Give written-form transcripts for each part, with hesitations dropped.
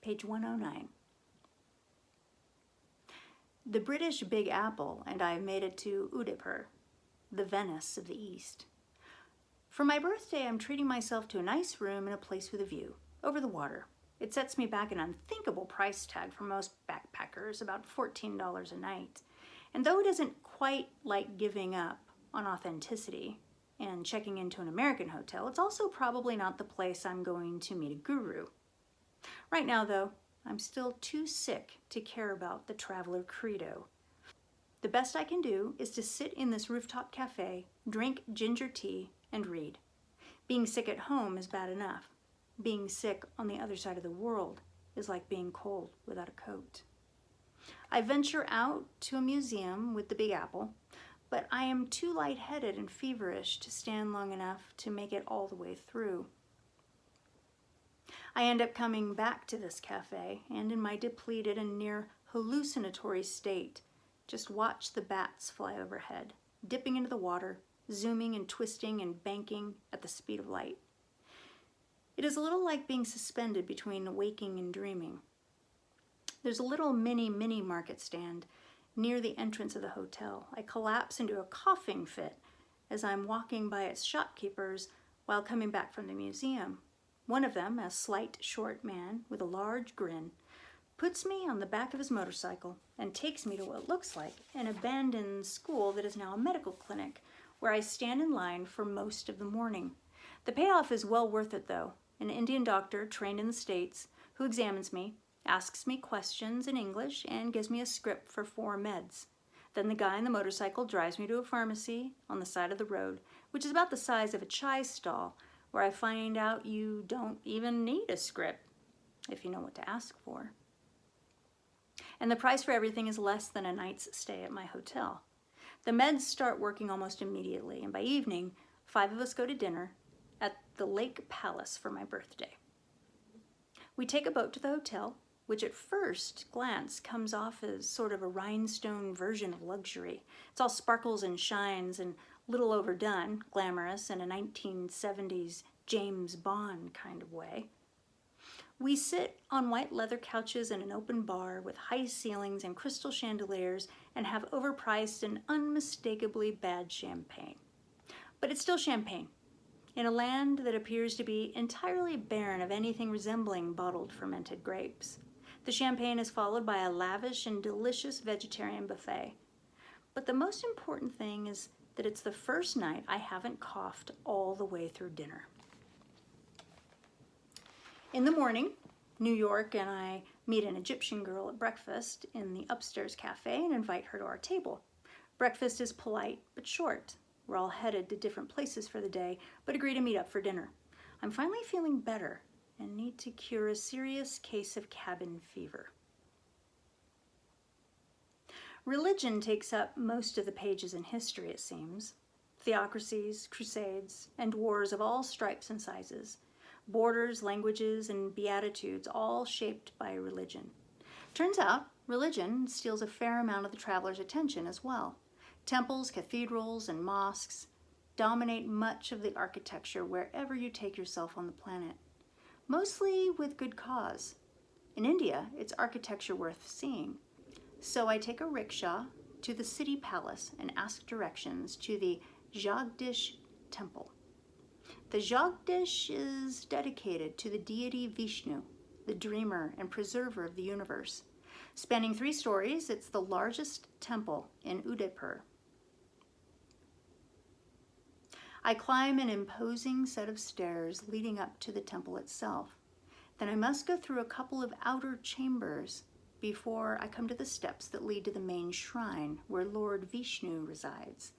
page 109. The British Big Apple and I made it to Udaipur, the Venice of the East. For my birthday, I'm treating myself to a nice room in a place with a view, over the water. It sets me back an unthinkable price tag for most backpackers, about $14 a night. And though it isn't quite like giving up on authenticity and checking into an American hotel, it's also probably not the place I'm going to meet a guru. Right now, though, I'm still too sick to care about the traveler credo. The best I can do is to sit in this rooftop cafe, drink ginger tea, and read. Being sick at home is bad enough. Being sick on the other side of the world is like being cold without a coat. I venture out to a museum with the Big Apple, but I am too lightheaded and feverish to stand long enough to make it all the way through. I end up coming back to this cafe and in my depleted and near hallucinatory state, just watch the bats fly overhead, dipping into the water, zooming and twisting and banking at the speed of light. It is a little like being suspended between waking and dreaming. There's a little mini market stand near the entrance of the hotel. I collapse into a coughing fit as I'm walking by its shopkeepers while coming back from the museum. One of them, a slight, short man with a large grin, puts me on the back of his motorcycle and takes me to what looks like an abandoned school that is now a medical clinic, where I stand in line for most of the morning. The payoff is well worth it, though. An Indian doctor trained in the States who examines me, asks me questions in English, and gives me a script for 4 meds. Then the guy on the motorcycle drives me to a pharmacy on the side of the road, which is about the size of a chai stall, where I find out you don't even need a script if you know what to ask for. And the price for everything is less than a night's stay at my hotel. The meds start working almost immediately, and by evening, 5 of us go to dinner at the Lake Palace for my birthday. We take a boat to the hotel, which at first glance comes off as sort of a rhinestone version of luxury. It's all sparkles and shines and little overdone, glamorous in a 1970s James Bond kind of way. We sit on white leather couches in an open bar with high ceilings and crystal chandeliers and have overpriced and unmistakably bad champagne. But it's still champagne, in a land that appears to be entirely barren of anything resembling bottled fermented grapes. The champagne is followed by a lavish and delicious vegetarian buffet. But the most important thing is that it's the first night I haven't coughed all the way through dinner. In the morning, New York and I meet an Egyptian girl at breakfast in the upstairs cafe and invite her to our table. Breakfast is polite but short. We're all headed to different places for the day, but agree to meet up for dinner. I'm finally feeling better and need to cure a serious case of cabin fever. Religion takes up most of the pages in history, it seems. Theocracies, crusades, and wars of all stripes and sizes. Borders, languages, and beatitudes, all shaped by religion. Turns out, religion steals a fair amount of the traveler's attention as well. Temples, cathedrals, and mosques dominate much of the architecture wherever you take yourself on the planet, mostly with good cause. In India, it's architecture worth seeing. So I take a rickshaw to the city palace and ask directions to the Jagdish temple. The Jagdish is dedicated to the deity Vishnu, the dreamer and preserver of the universe. Spanning 3 stories, it's the largest temple in Udaipur. I climb an imposing set of stairs leading up to the temple itself. Then I must go through a couple of outer chambers before I come to the steps that lead to the main shrine where Lord Vishnu resides.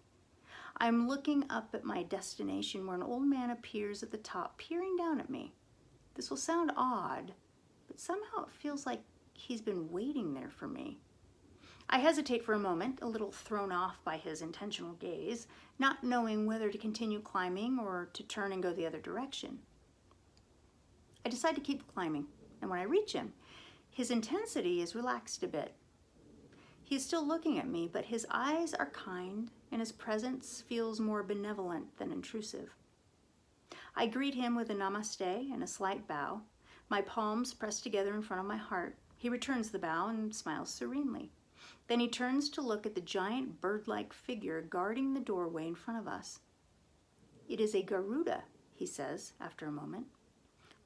I'm looking up at my destination where an old man appears at the top, peering down at me. This will sound odd, but somehow it feels like he's been waiting there for me. I hesitate for a moment, a little thrown off by his intentional gaze, not knowing whether to continue climbing or to turn and go the other direction. I decide to keep climbing, and when I reach him, his intensity is relaxed a bit. He is still looking at me, but his eyes are kind, and his presence feels more benevolent than intrusive. I greet him with a namaste and a slight bow. My palms pressed together in front of my heart. He returns the bow and smiles serenely. Then he turns to look at the giant bird-like figure guarding the doorway in front of us. "It is a Garuda," he says after a moment.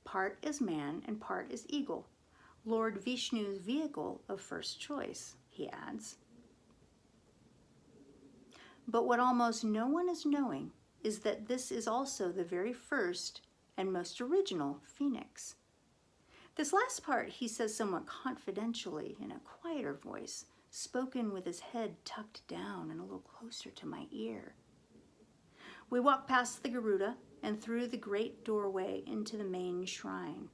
"Part is man and part is eagle. Lord Vishnu's vehicle of first choice," he adds. But what almost no one is knowing is that this is also the very first and most original phoenix. This last part he says somewhat confidentially in a quieter voice, spoken with his head tucked down and a little closer to my ear. We walk past the Garuda and through the great doorway into the main shrine.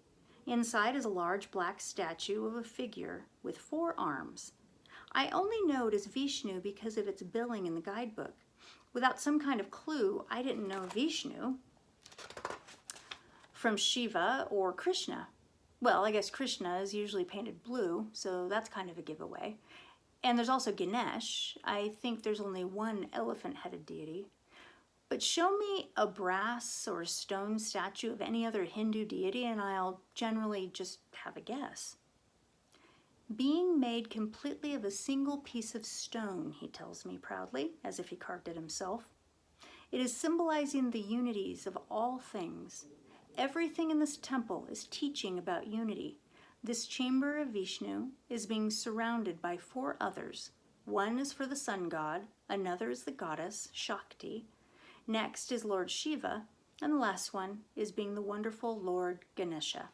Inside is a large black statue of a figure with 4 arms. I only know it is Vishnu because of its billing in the guidebook. Without some kind of clue, I didn't know Vishnu from Shiva or Krishna. Well, I guess Krishna is usually painted blue, so that's kind of a giveaway. And there's also Ganesh. I think there's only one elephant-headed deity. But show me a brass or stone statue of any other Hindu deity and I'll generally just have a guess. "Being made completely of a single piece of stone," he tells me proudly, as if he carved it himself. "It is symbolizing the unities of all things. Everything in this temple is teaching about unity. This chamber of Vishnu is being surrounded by 4 others. One is for the sun god, another is the goddess, Shakti. Next is Lord Shiva, and the last one is being the wonderful Lord Ganesha."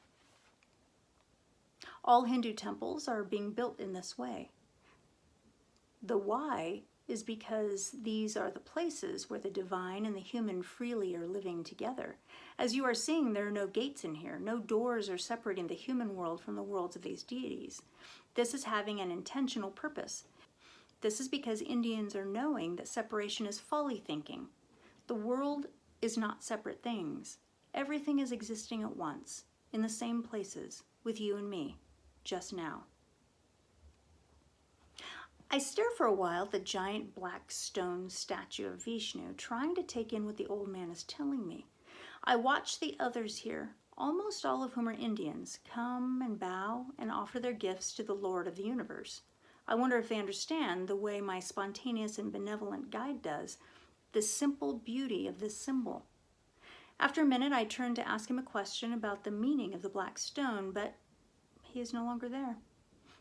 All Hindu temples are being built in this way. The why is because these are the places where the divine and the human freely are living together. As you are seeing, there are no gates in here. No doors are separating the human world from the worlds of these deities. This is having an intentional purpose. This is because Indians are knowing that separation is folly thinking. The world is not separate things. Everything is existing at once, in the same places, with you and me, just now. I stare for a while at the giant black stone statue of Vishnu, trying to take in what the old man is telling me. I watch the others here, almost all of whom are Indians, come and bow and offer their gifts to the Lord of the universe. I wonder if they understand the way my spontaneous and benevolent guide does, the simple beauty of this symbol. After a minute, I turn to ask him a question about the meaning of the black stone, but he is no longer there.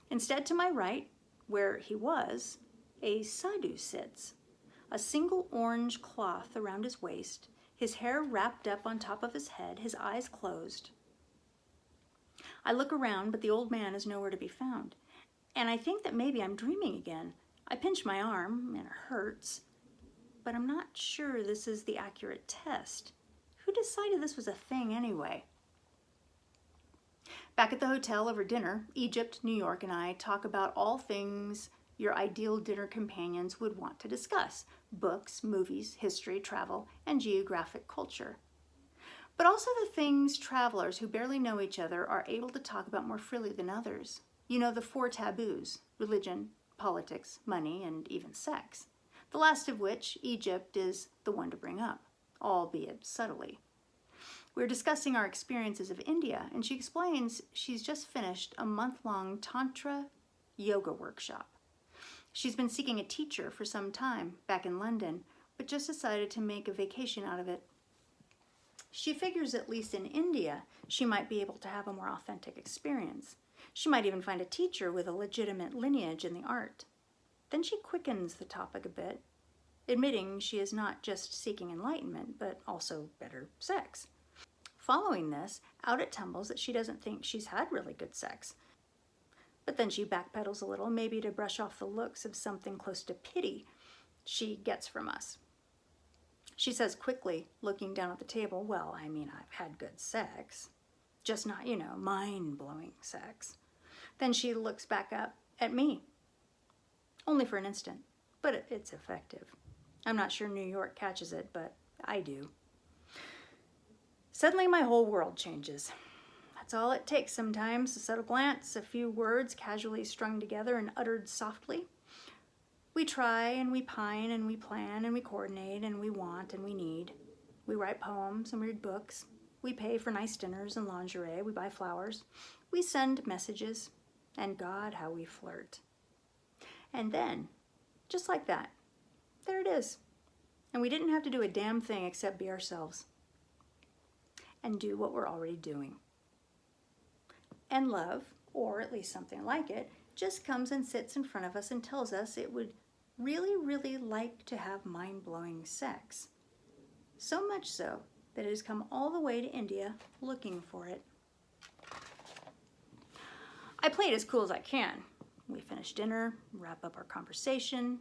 Instead, to my right, where he was, a sadhu sits, a single orange cloth around his waist, his hair wrapped up on top of his head, his eyes closed. I look around, but the old man is nowhere to be found, and I think that maybe I'm dreaming again. I pinch my arm, and it hurts, but I'm not sure this is the accurate test. Who decided this was a thing anyway? Back at the hotel over dinner, Egypt, New York, and I talk about all things your ideal dinner companions would want to discuss: books, movies, history, travel, and geographic culture. But also the things travelers who barely know each other are able to talk about more freely than others. You know, the 4 taboos: religion, politics, money, and even sex. The last of which, Egypt, is the one to bring up, albeit subtly. We're discussing our experiences of India, and she explains she's just finished a month-long Tantra yoga workshop. She's been seeking a teacher for some time back in London, but just decided to make a vacation out of it. She figures at least in India, she might be able to have a more authentic experience. She might even find a teacher with a legitimate lineage in the art. Then she quickens the topic a bit, admitting she is not just seeking enlightenment, but also better sex. Following this, out it tumbles that she doesn't think she's had really good sex. But then she backpedals a little, maybe to brush off the looks of something close to pity she gets from us. She says quickly, looking down at the table, "Well, I mean, I've had good sex. Just not, mind-blowing sex." Then she looks back up at me. Only for an instant, but it's effective. I'm not sure New York catches it, but I do. Suddenly my whole world changes. That's all it takes sometimes: a subtle glance, a few words casually strung together and uttered softly. We try and we pine and we plan and we coordinate and we want and we need. We write poems and we read books. We pay for nice dinners and lingerie. We buy flowers. We send messages. And God, how we flirt. And then, just like that, there it is. And we didn't have to do a damn thing except be ourselves and do what we're already doing. And love, or at least something like it, just comes and sits in front of us and tells us it would really, really like to have mind-blowing sex. So much so that it has come all the way to India looking for it. I play it as cool as I can. We finish dinner, wrap up our conversation,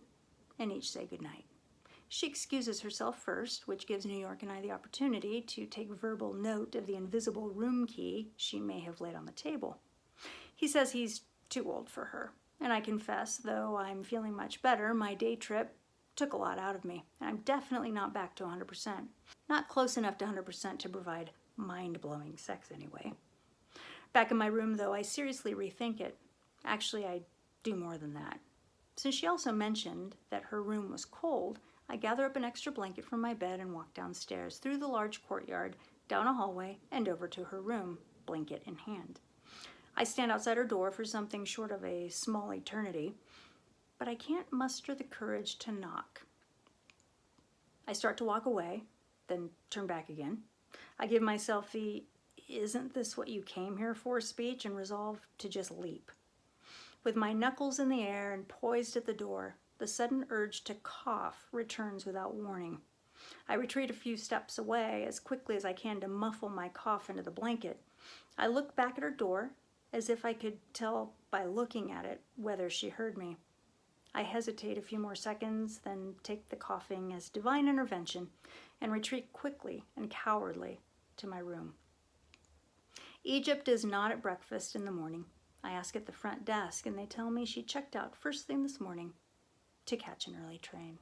and each say goodnight. She excuses herself first, which gives New York and I the opportunity to take verbal note of the invisible room key she may have laid on the table. He says he's too old for her, and I confess, though I'm feeling much better, my day trip took a lot out of me, and I'm definitely not back to 100%. Not close enough to 100% to provide mind-blowing sex anyway. Back in my room, though, I seriously rethink it. Actually, I do more than that. Since she also mentioned that her room was cold, I gather up an extra blanket from my bed and walk downstairs, through the large courtyard, down a hallway, and over to her room, blanket in hand. I stand outside her door for something short of a small eternity, but I can't muster the courage to knock. I start to walk away, then turn back again. I give myself the "isn't this what you came here for" speech and resolve to just leap. With my knuckles in the air and poised at the door, the sudden urge to cough returns without warning. I retreat a few steps away as quickly as I can to muffle my cough into the blanket. I look back at her door as if I could tell by looking at it whether she heard me. I hesitate a few more seconds, then take the coughing as divine intervention and retreat quickly and cowardly to my room. Egypt is not at breakfast in the morning. I ask at the front desk and they tell me she checked out first thing this morning to catch an early train.